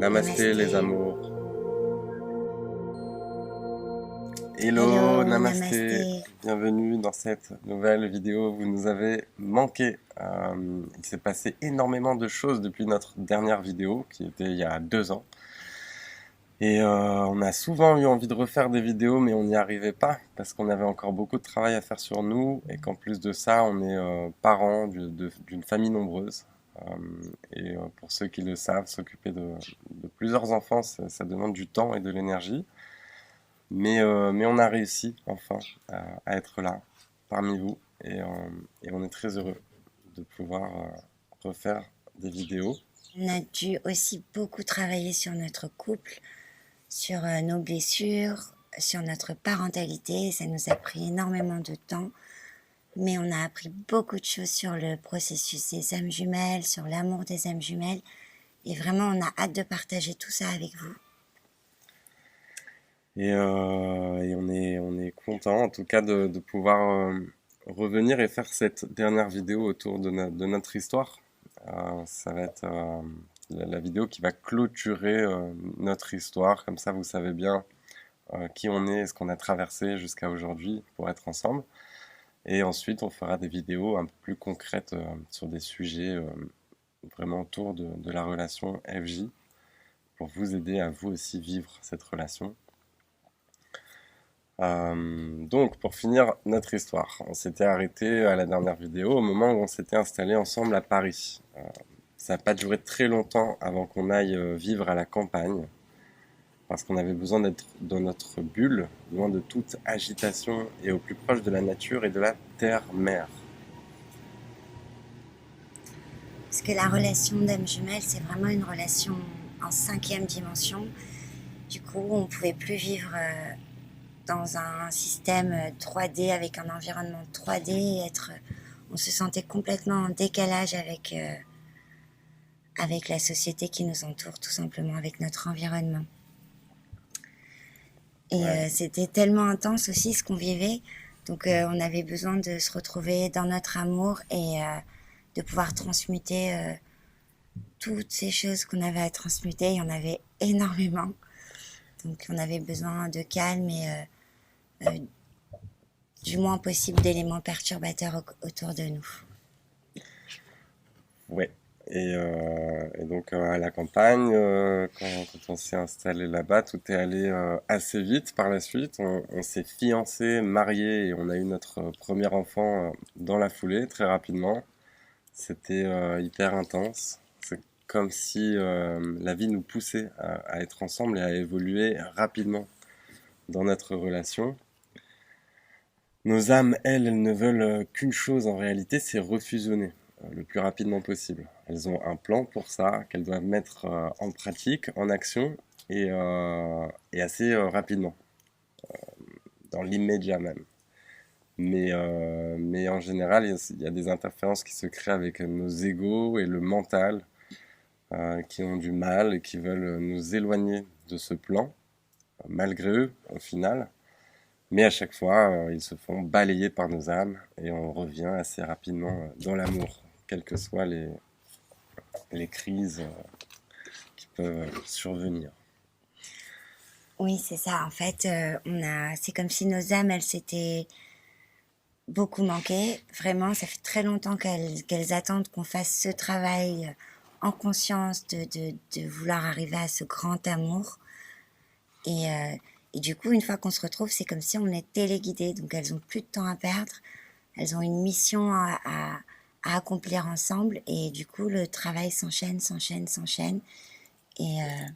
Namasté les Namasté. amours. Hello, Hello, namasté. namasté. Bienvenue dans cette nouvelle vidéo. Vous nous avez manqué. Il s'est passé énormément de choses depuis notre dernière vidéo qui était il y a 2 ans. Et on a souvent eu envie de refaire des vidéos, mais on n'y arrivait pas parce qu'on avait encore beaucoup de travail à faire sur nous et qu'en plus de ça, on est parents d'une famille nombreuse. Euh, et pour ceux qui le savent, s'occuper de plusieurs enfants, ça demande du temps et de l'énergie. Mais on a réussi enfin à être là parmi vous et on est très heureux de pouvoir refaire des vidéos. On a dû aussi beaucoup travailler sur notre couple, sur nos blessures, sur notre parentalité. Ça nous a pris énormément de temps, mais on a appris beaucoup de choses sur le processus des âmes jumelles, sur l'amour des âmes jumelles. Et vraiment, on a hâte de partager tout ça avec vous. Et on est content en tout cas de pouvoir revenir et faire cette dernière vidéo autour de notre histoire. Ça va être la vidéo qui va clôturer notre histoire, comme ça vous savez bien qui on est et ce qu'on a traversé jusqu'à aujourd'hui pour être ensemble. Et ensuite on fera des vidéos un peu plus concrètes sur des sujets vraiment autour de la relation FJ pour vous aider à vous aussi vivre cette relation. Donc, pour finir notre histoire, on s'était arrêté à la dernière vidéo au moment où on s'était installé ensemble à Paris. Ça n'a pas duré très longtemps avant qu'on aille vivre à la campagne, parce qu'on avait besoin d'être dans notre bulle, loin de toute agitation et au plus proche de la nature et de la terre-mère. Parce que la relation d'âme jumelle, c'est vraiment une relation en 5e dimension. Du coup, on ne pouvait plus vivre dans un système 3D avec un environnement 3D et on se sentait complètement en décalage avec la société qui nous entoure, tout simplement avec notre environnement. Et Ouais. c'était tellement intense aussi ce qu'on vivait, donc on avait besoin de se retrouver dans notre amour et de pouvoir transmuter toutes ces choses qu'on avait à transmuter. Il y en avait énormément, donc on avait besoin de calme et du moins possible d'éléments perturbateurs autour de nous. Ouais. Et donc à la campagne, quand on s'est installé là-bas, tout est allé assez vite par la suite. On s'est fiancé, marié et on a eu notre premier enfant dans la foulée, très rapidement. C'était hyper intense. C'est comme si la vie nous poussait à être ensemble et à évoluer rapidement dans notre relation. Nos âmes, elles ne veulent qu'une chose en réalité, c'est refusionner le plus rapidement possible. Elles ont un plan pour ça, qu'elles doivent mettre en pratique, en action, et assez rapidement, dans l'immédiat même. Mais en général, il y a des interférences qui se créent avec nos égos et le mental, qui ont du mal et qui veulent nous éloigner de ce plan, malgré eux, au final. Mais à chaque fois, ils se font balayer par nos âmes et on revient assez rapidement dans l'amour, quelles que soient les crises qui peuvent survenir. Oui, c'est ça. En fait, c'est comme si nos âmes, elles s'étaient beaucoup manqué. Vraiment, ça fait très longtemps qu'elles attendent qu'on fasse ce travail en conscience de vouloir arriver à ce grand amour. Et, euh, et du coup, une fois qu'on se retrouve, c'est comme si on est téléguidé. Donc, elles ont plus de temps à perdre. Elles ont une mission à accomplir ensemble. Et du coup, le travail s'enchaîne, s'enchaîne, s'enchaîne. Et, euh,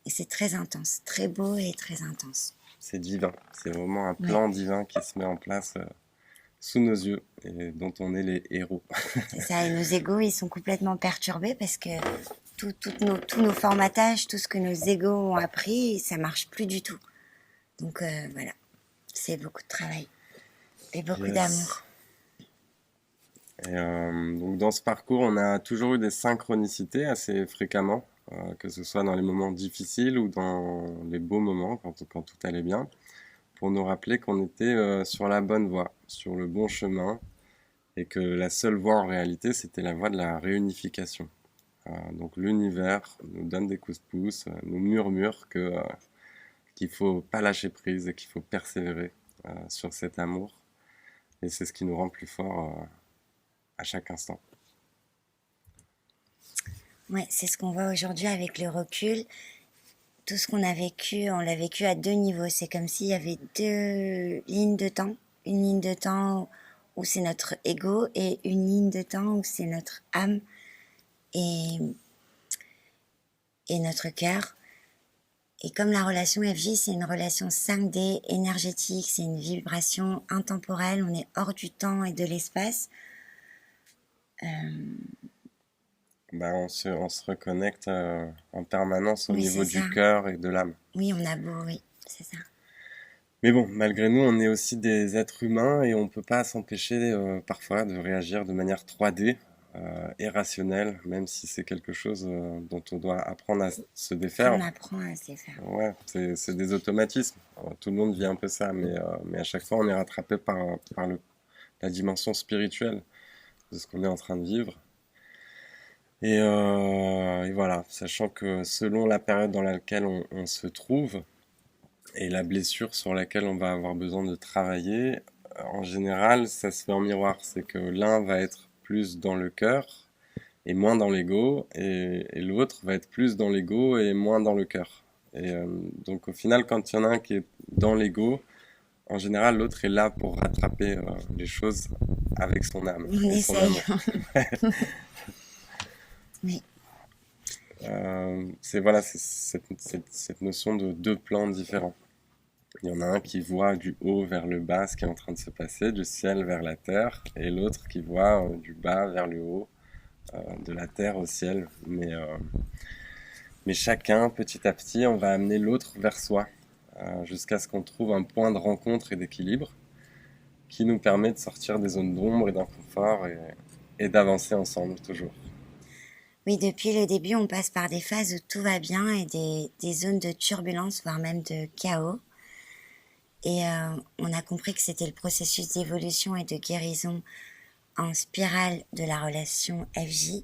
et c'est très intense, très beau et très intense. C'est divin, c'est vraiment un Ouais. plan divin qui se met en place sous nos yeux et dont on est les héros. C'est ça, et nos égos, ils sont complètement perturbés parce que tous nos formatages, tout ce que nos égos ont appris, ça marche plus du tout. Donc voilà, c'est beaucoup de travail et beaucoup Yes. d'amour. Donc dans ce parcours, on a toujours eu des synchronicités assez fréquemment, que ce soit dans les moments difficiles ou dans les beaux moments, quand tout allait bien, pour nous rappeler qu'on était sur la bonne voie, sur le bon chemin, et que la seule voie en réalité, c'était la voie de la réunification. Donc l'univers nous donne des coups de pouce, nous murmure qu'il faut pas lâcher prise et qu'il faut persévérer sur cet amour. Et c'est ce qui nous rend plus forts à chaque instant. Ouais, c'est ce qu'on voit aujourd'hui avec le recul. Tout ce qu'on a vécu, on l'a vécu à deux niveaux. C'est comme s'il y avait deux lignes de temps. Une ligne de temps où c'est notre ego et une ligne de temps où c'est notre âme et, et notre cœur. Et comme la relation FJ, c'est une relation 5D énergétique, c'est une vibration intemporelle, on est hors du temps et de l'espace. On se reconnecte en permanence au Oui, niveau c'est du ça. cœur et de l'âme. Oui, on a beau, oui, c'est ça. Mais bon, malgré nous, on est aussi des êtres humains et on peut pas s'empêcher parfois de réagir de manière 3D et rationnelle, même si c'est quelque chose dont on doit apprendre à se défaire. On apprend à se faire. Ouais, c'est des automatismes. Tout le monde vit un peu ça, mais à chaque fois, on est rattrapé par la dimension spirituelle de ce qu'on est en train de vivre. Et voilà, sachant que selon la période dans laquelle on se trouve et la blessure sur laquelle on va avoir besoin de travailler, en général, ça se fait en miroir. C'est que l'un va être plus dans le cœur et moins dans l'ego, et l'autre va être plus dans l'ego et moins dans le cœur. Donc au final, quand il y en a un qui est dans l'ego, en général, l'autre est là pour rattraper les choses avec son âme On et son essaye. amour. Oui. C'est voilà, c'est cette notion de deux plans différents. Il y en a un qui voit du haut vers le bas ce qui est en train de se passer, du ciel vers la terre, et l'autre qui voit du bas vers le haut, de la terre au ciel. Mais chacun, petit à petit, on va amener l'autre vers soi, jusqu'à ce qu'on trouve un point de rencontre et d'équilibre qui nous permet de sortir des zones d'ombre et d'inconfort et d'avancer ensemble toujours. Oui, depuis le début, on passe par des phases où tout va bien et des zones de turbulence, voire même de chaos. Et on a compris que c'était le processus d'évolution et de guérison en spirale de la relation FJ.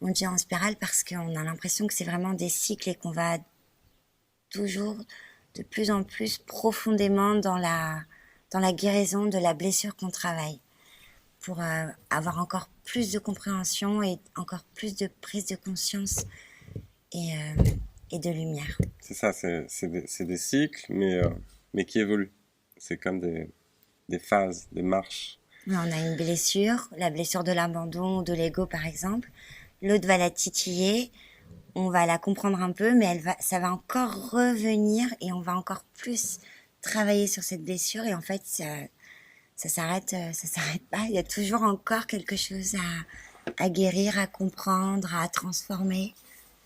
On dit en spirale parce qu'on a l'impression que c'est vraiment des cycles et qu'on va toujours de plus en plus profondément dans la guérison de la blessure qu'on travaille, pour avoir encore plus de compréhension et encore plus de prise de conscience et, de lumière. C'est ça, c'est des cycles, mais qui évoluent. C'est comme des phases, des marches. On a une blessure, la blessure de l'abandon ou de l'ego par exemple. L'autre va la titiller, on va la comprendre un peu, mais ça va encore revenir et on va encore plus travailler sur cette blessure. Et en fait, ça s'arrête pas. Il y a toujours encore quelque chose à guérir, à comprendre, à transformer.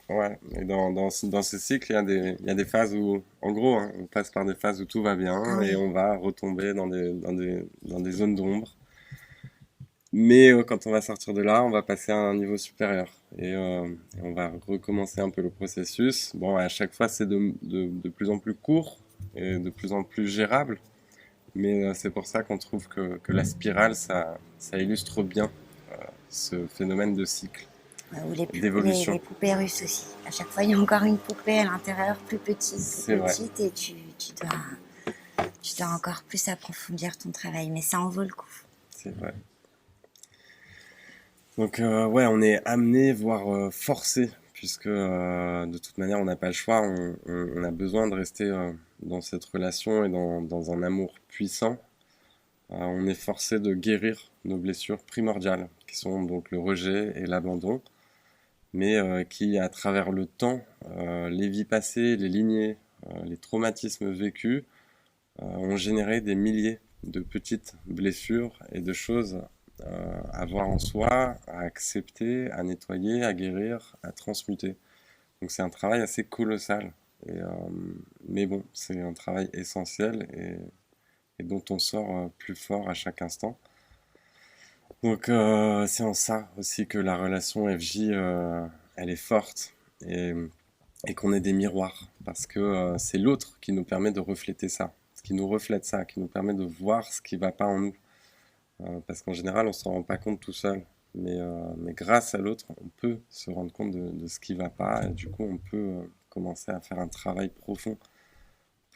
Ouais, et dans ce cycle, il y a des phases où, en gros, hein, on passe par des phases où tout va bien et on va retomber dans des zones d'ombre. Mais quand on va sortir de là, on va passer à un niveau supérieur et on va recommencer un peu le processus. Bon, à chaque fois, c'est de plus en plus court et de plus en plus gérable. Mais c'est pour ça qu'on trouve que la spirale, ça illustre bien ce phénomène de cycle, Ou d'évolution. les poupées russes aussi. À chaque fois, il y a encore une poupée à l'intérieur, plus petite, et tu dois encore plus approfondir ton travail. Mais ça en vaut le coup. C'est vrai. Donc ouais, on est amené, voire forcé, puisque de toute manière, on n'a pas le choix. On a besoin de rester dans cette relation et dans un amour puissant. On est forcé de guérir nos blessures primordiales, qui sont donc le rejet et l'abandon, mais qui, à travers le temps, les vies passées, les lignées, les traumatismes vécus, ont généré des milliers de petites blessures et de choses à voir en soi, à accepter, à nettoyer, à guérir, à transmuter. Donc c'est un travail assez colossal. Mais bon, c'est un travail essentiel et dont on sort plus fort à chaque instant. Donc c'est en ça aussi que la relation FJ, elle est forte et qu'on est des miroirs. Parce que c'est l'autre qui nous permet de refléter ça, qui nous reflète ça, qui nous permet de voir ce qui ne va pas en nous. Parce qu'en général, on ne s'en rend pas compte tout seul. mais grâce à l'autre, on peut se rendre compte de ce qui va pas et du coup, on peut commencer à faire un travail profond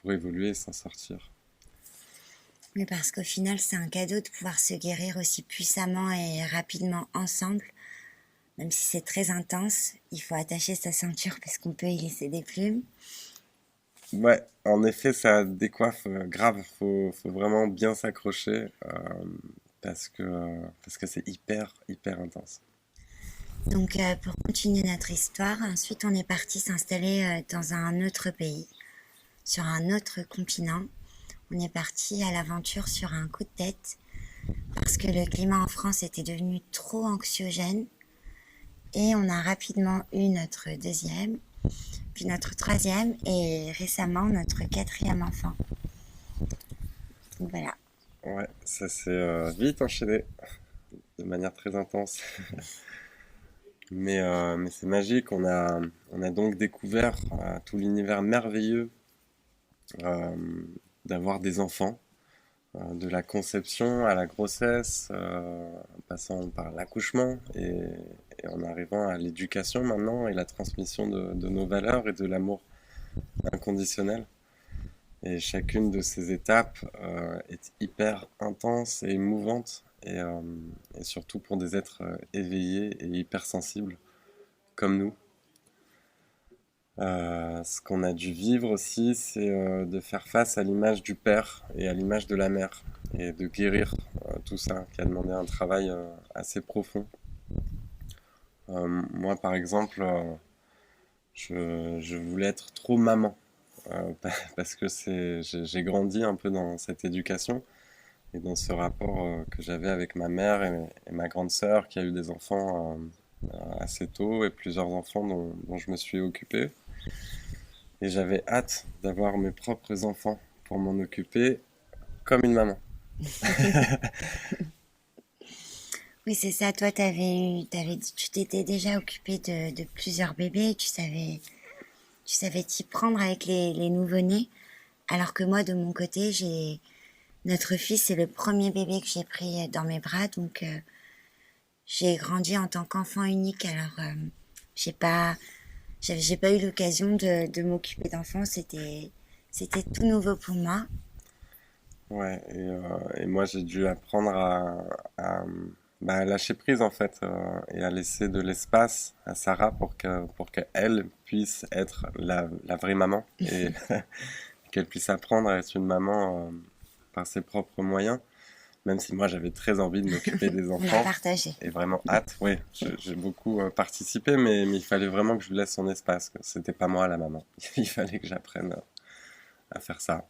pour évoluer et s'en sortir. Mais parce qu'au final, c'est un cadeau de pouvoir se guérir aussi puissamment et rapidement ensemble. Même si c'est très intense, il faut attacher sa ceinture parce qu'on peut y laisser des plumes. Ouais, en effet, ça décoiffe grave. Faut vraiment bien s'accrocher parce que c'est hyper intense. Donc pour continuer notre histoire, ensuite on est parti s'installer dans un autre pays, sur un autre continent. On est parti à l'aventure sur un coup de tête parce que le climat en France était devenu trop anxiogène et on a rapidement eu notre deuxième, puis notre troisième et récemment notre quatrième enfant. Donc voilà. Ouais, ça s'est vite enchaîné de manière très intense. Mais c'est magique, on a donc découvert tout l'univers merveilleux euh, d'avoir des enfants, de la conception à la grossesse, en passant par l'accouchement et en arrivant à l'éducation maintenant et la transmission de nos valeurs et de l'amour inconditionnel. Et chacune de ces étapes est hyper intense et émouvante et surtout pour des êtres éveillés et hypersensibles comme nous. Ce qu'on a dû vivre aussi, c'est de faire face à l'image du père et à l'image de la mère, et de guérir tout ça, qui a demandé un travail assez profond. Moi, par exemple, je voulais être trop maman, parce que j'ai grandi un peu dans cette éducation et dans ce rapport que j'avais avec ma mère et ma grande sœur, qui a eu des enfants assez tôt, et plusieurs enfants dont je me suis occupé. Et j'avais hâte d'avoir mes propres enfants pour m'en occuper comme une maman. Oui, c'est ça. Toi, tu t'étais déjà occupé de plusieurs bébés. Tu savais t'y prendre avec les nouveau-nés. Alors que moi, de mon côté, notre fils, c'est le premier bébé que j'ai pris dans mes bras. Donc, j'ai grandi en tant qu'enfant unique. Alors, j'ai pas, j'ai pas eu l'occasion de m'occuper d'enfants. C'était tout nouveau pour moi. Ouais, et moi j'ai dû apprendre à lâcher prise en fait et à laisser de l'espace à Sarah pour qu'elle puisse être la vraie maman et qu'elle puisse apprendre à être une maman par ses propres moyens, même si moi j'avais très envie de m'occuper des On a enfants partagé. et vraiment hâte. Oui, j'ai beaucoup participé, mais il fallait vraiment que je lui laisse son espace, que c'était pas moi la maman. Il fallait que j'apprenne à faire ça.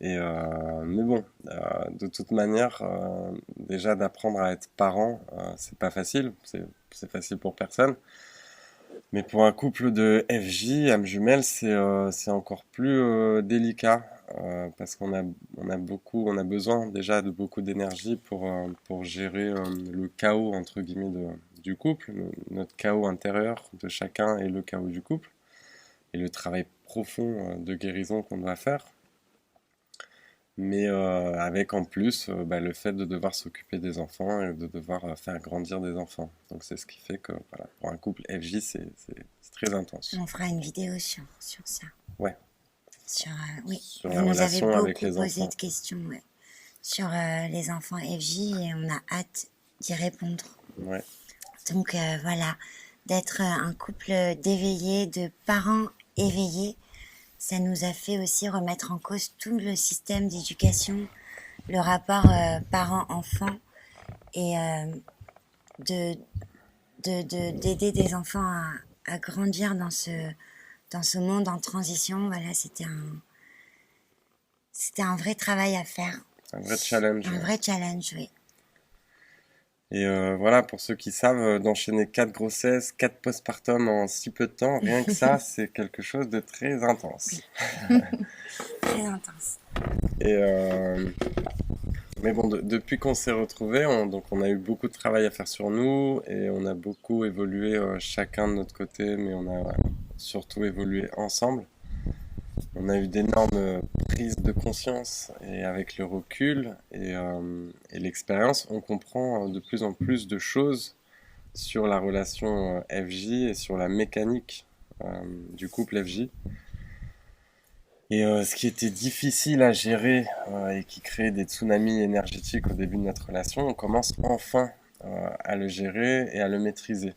Mais bon, de toute manière, déjà d'apprendre à être parent, c'est pas facile, c'est facile pour personne. Mais pour un couple de FJ, âmes jumelles, c'est encore plus délicat parce on a besoin déjà de beaucoup d'énergie pour gérer le chaos entre guillemets du couple, notre chaos intérieur de chacun et le chaos du couple et le travail profond de guérison qu'on doit faire. Mais avec en plus le fait de devoir s'occuper des enfants et de devoir faire grandir des enfants. Donc c'est ce qui fait que voilà, pour un couple FJ, c'est très intense. On fera une vidéo sur ça. Ouais, Oui, sur vous la nous avez relation avec beaucoup les posé enfants. de questions ouais, sur les enfants FJ et on a hâte d'y répondre. Ouais, Donc voilà, d'être un couple d'éveillés, de parents éveillés, ça nous a fait aussi remettre en cause tout le système d'éducation, le rapport parent-enfant et de, d'aider des enfants à grandir dans ce monde en transition. Voilà, c'était un vrai travail à faire. c'est un vrai challenge. Un Ouais. vrai challenge, oui. Et voilà, pour ceux qui savent, d'enchaîner 4 grossesses, 4 postpartum en si peu de temps, rien que ça, c'est quelque chose de très intense. Très intense. Et mais bon, depuis qu'on s'est retrouvés, donc on a eu beaucoup de travail à faire sur nous et on a beaucoup évolué chacun de notre côté, mais on a surtout évolué ensemble. On a eu d'énormes prises de conscience et avec le recul et l'expérience, on comprend de plus en plus de choses sur la relation FJ et sur la mécanique euh, du couple FJ. Et ce qui était difficile à gérer et qui créait des tsunamis énergétiques au début de notre relation, on commence enfin à le gérer et à le maîtriser.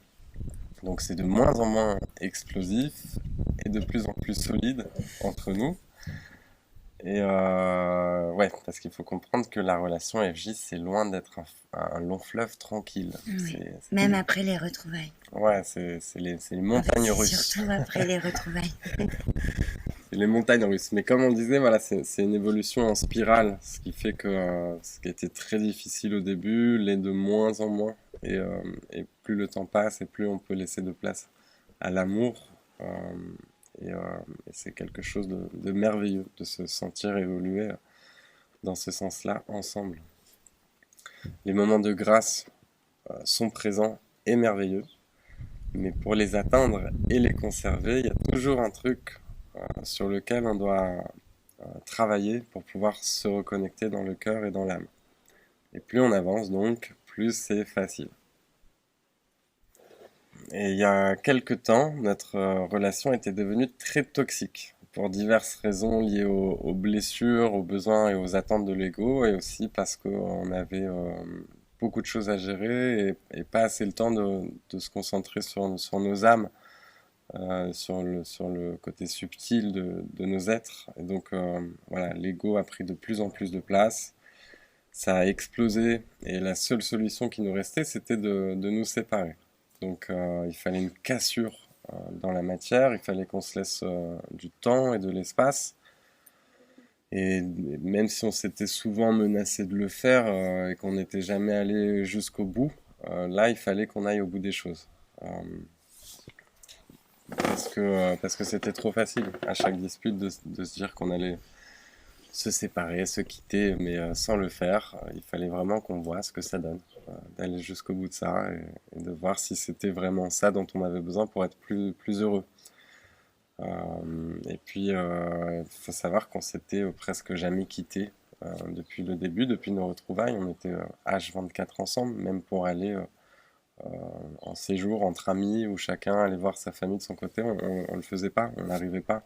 Donc c'est de moins en moins explosif et de plus en plus solide entre nous. Et ouais, parce qu'il faut comprendre que la relation FJ, c'est loin d'être un long fleuve tranquille. Oui. Même après les retrouvailles. Ouais, c'est les montagnes russes. Surtout après les retrouvailles. C'est les montagnes russes. Mais comme on disait, voilà, c'est une évolution en spirale, ce qui fait que ce qui était très difficile au début l'est de moins en moins. Et plus le temps passe et plus on peut laisser de place à l'amour. Euh, et, euh, et c'est quelque chose de merveilleux de se sentir évoluer dans ce sens-là ensemble. Les moments de grâce sont présents et merveilleux, mais pour les atteindre et les conserver, il y a toujours un truc sur lequel on doit travailler pour pouvoir se reconnecter dans le cœur et dans l'âme. Et plus on avance donc, plus c'est facile. Et il y a quelque temps, notre relation était devenue très toxique pour diverses raisons liées aux blessures, aux besoins et aux attentes de l'ego, et aussi parce qu'on avait beaucoup de choses à gérer et pas assez le temps de se concentrer sur nos âmes, sur le côté subtil de nos êtres. Et donc voilà, l'ego a pris de plus en plus de place, ça a explosé, et la seule solution qui nous restait, c'était de nous séparer. Donc il fallait une cassure dans la matière, il fallait qu'on se laisse du temps et de l'espace. Et même si on s'était souvent menacé de le faire et qu'on n'était jamais allé jusqu'au bout, là il fallait qu'on aille au bout des choses. Parce que c'était trop facile à chaque dispute de se dire qu'on allait se séparer, se quitter, mais sans le faire. Il fallait vraiment qu'on voit ce que ça donne, d'aller jusqu'au bout de ça et de voir si c'était vraiment ça dont on avait besoin pour être plus heureux. Et puis, il faut savoir qu'on s'était presque jamais quitté depuis le début, depuis nos retrouvailles. On était H24 ensemble, même pour aller en séjour entre amis où chacun allait voir sa famille de son côté. On le faisait pas, on n'arrivait pas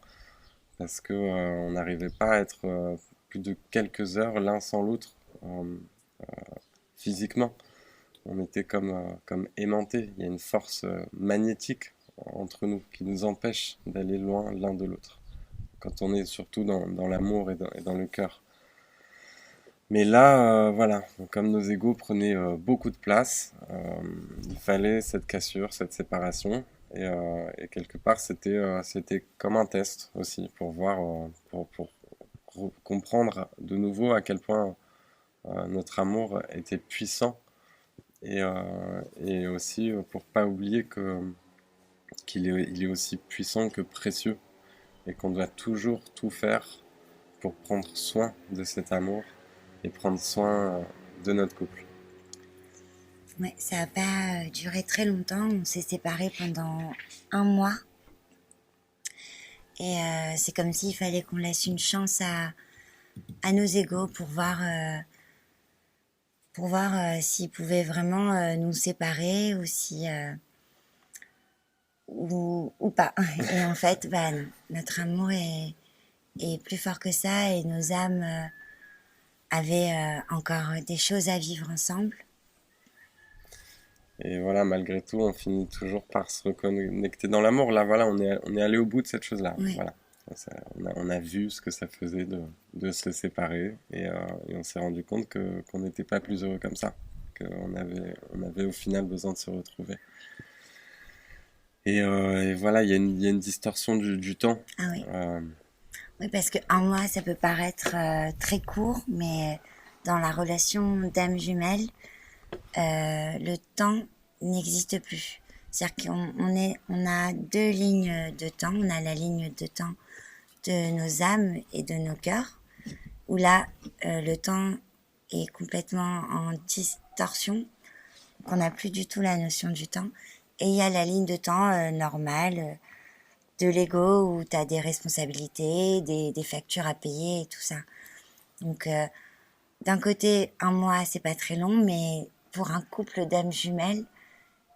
parce que on n'arrivait pas à être plus de quelques heures l'un sans l'autre physiquement. On était comme aimantés. Il y a une force magnétique entre nous qui nous empêche d'aller loin l'un de l'autre. Quand on est surtout dans l'amour et dans le cœur. Mais là, voilà, comme nos égos prenaient beaucoup de place, il fallait cette cassure, cette séparation. Et quelque part, c'était comme un test aussi pour voir, pour comprendre de nouveau à quel point notre amour était puissant et aussi pour pas oublier qu'il est aussi puissant que précieux et qu'on doit toujours tout faire pour prendre soin de cet amour et prendre soin de notre couple. Ouais, ça n'a pas duré très longtemps. On s'est séparés pendant 1 mois. Et c'est comme s'il fallait qu'on laisse une chance à nos égos pour voir s'ils pouvaient vraiment nous séparer ou si ou pas. Et en fait, bah, non. Notre amour est plus fort que ça et nos âmes avaient encore des choses à vivre ensemble. Et voilà, malgré tout, on finit toujours par se reconnecter dans l'amour. Là, voilà, on est allé au bout de cette chose-là. Oui. Voilà. On a vu ce que ça faisait de se séparer et on s'est rendu compte qu'on n'était pas plus heureux comme ça, on avait au final besoin de se retrouver. Et voilà, il y a une distorsion du temps. Ah oui. Euh, Oui, parce que 1 mois, ça peut paraître très court, mais dans la relation d'âme jumelle, le temps n'existe plus. C'est-à-dire on a 2 lignes de temps. On a la ligne de temps de nos âmes et de nos cœurs, où là, le temps est complètement en distorsion, qu'on n'a plus du tout la notion du temps. Et il y a la ligne de temps normale, de l'ego où tu as des responsabilités, des factures à payer et tout ça. Donc, d'un côté, 1 mois, c'est pas très long, mais pour un couple d'âmes jumelles,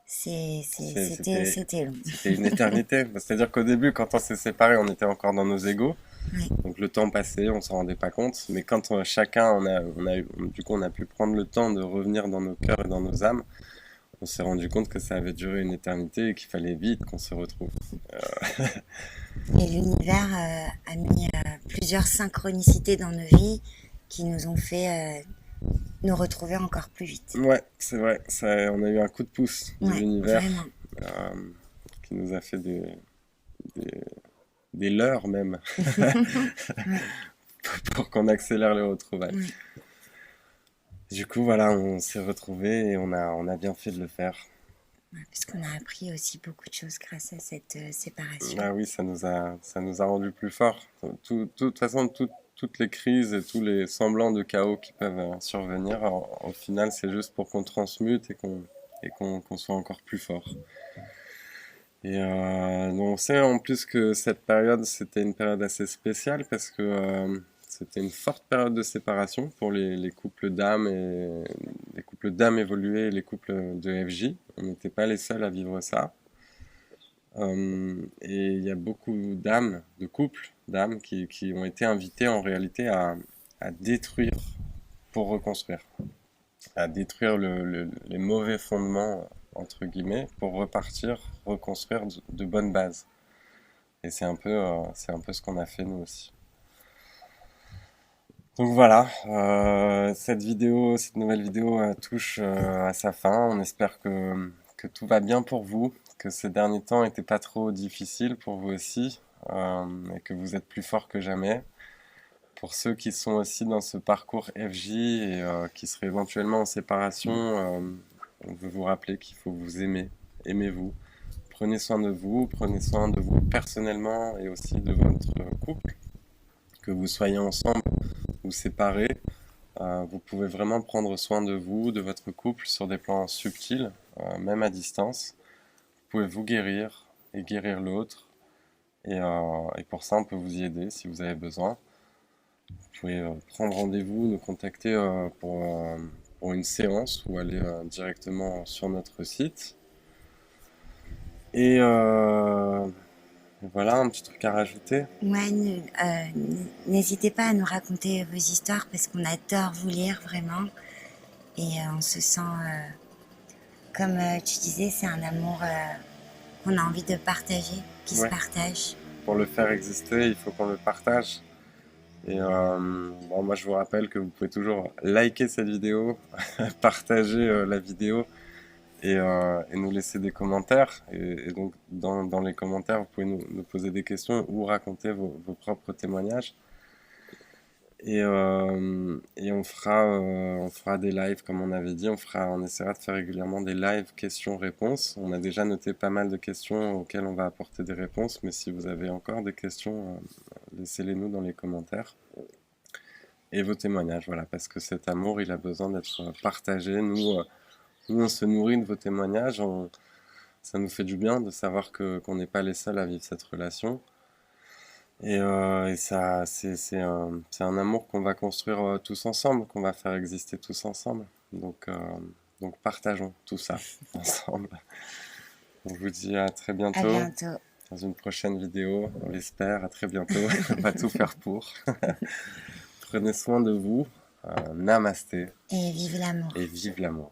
c'était long. C'était une éternité. C'est-à-dire qu'au début, quand on s'est séparés, on était encore dans nos égos. Oui. Donc le temps passait, on s'en rendait pas compte. Mais quand chacun, du coup, on a pu prendre le temps de revenir dans nos cœurs et dans nos âmes, on s'est rendu compte que ça avait duré une éternité et qu'il fallait vite qu'on se retrouve. Et l'univers a mis plusieurs synchronicités dans nos vies qui nous ont fait nous retrouver encore plus vite. Ouais, c'est vrai. On a eu un coup de pouce de l'univers qui nous a fait des leurres même pour qu'on accélère les retrouvailles. Ouais. Du coup, voilà, on s'est retrouvés et on a bien fait de le faire. Ouais, parce qu'on a appris aussi beaucoup de choses grâce à cette séparation. Ah oui, ça nous a rendus plus forts. De toute façon, toutes les crises et tous les semblants de chaos qui peuvent survenir, au final, c'est juste pour qu'on transmute et qu'on soit encore plus fort. Et on sait en plus que cette période, c'était une période assez spéciale parce que c'était une forte période de séparation pour les couples d'âmes et les couples d'âmes évolués et les couples de FJ. On n'était pas les seuls à vivre ça. Et il y a beaucoup d'âmes, de couples d'âmes qui ont été invités en réalité à détruire pour reconstruire, à détruire les mauvais fondements entre guillemets pour repartir, reconstruire de bonnes bases. Et c'est un peu ce qu'on a fait nous aussi. Donc voilà, cette nouvelle vidéo touche à sa fin. On espère que tout va bien pour vous, que ces derniers temps n'étaient pas trop difficiles pour vous aussi, et que vous êtes plus forts que jamais. Pour ceux qui sont aussi dans ce parcours FJ et qui seraient éventuellement en séparation, on veut vous rappeler qu'il faut vous aimer, aimez-vous. Prenez soin de vous personnellement et aussi de votre couple. Que vous soyez ensemble ou séparés, vous pouvez vraiment prendre soin de vous, de votre couple sur des plans subtils, même à distance. Vous pouvez vous guérir et guérir l'autre. Et pour ça, on peut vous y aider si vous avez besoin. Vous pouvez prendre rendez-vous, nous contacter pour une séance ou aller directement sur notre site. Et voilà, un petit truc à rajouter. Ouais, n'hésitez pas à nous raconter vos histoires parce qu'on adore vous lire vraiment. Et on se sent, comme tu disais, c'est un amour qu'on a envie de partager, qui se partage. Pour le faire exister, il faut qu'on le partage. Et moi je vous rappelle que vous pouvez toujours liker cette vidéo, partager la vidéo et nous laisser des commentaires. Et donc dans les commentaires, vous pouvez nous poser des questions ou raconter vos propres témoignages. Et on fera des lives comme on avait dit. On essaiera de faire régulièrement des lives questions-réponses. On a déjà noté pas mal de questions auxquelles on va apporter des réponses. Mais si vous avez encore des questions, laissez-les nous dans les commentaires. Et vos témoignages, voilà, parce que cet amour, il a besoin d'être partagé. Nous, on se nourrit de vos témoignages. Ça nous fait du bien de savoir qu'on n'est pas les seuls à vivre cette relation. Et ça, c'est un amour qu'on va construire tous ensemble, qu'on va faire exister tous ensemble. Donc partageons tout ça ensemble. On vous dit à très bientôt. À bientôt. Dans une prochaine vidéo, on l'espère. À très bientôt. On va tout faire pour. Prenez soin de vous. Namasté. Et vive l'amour. Et vive l'amour.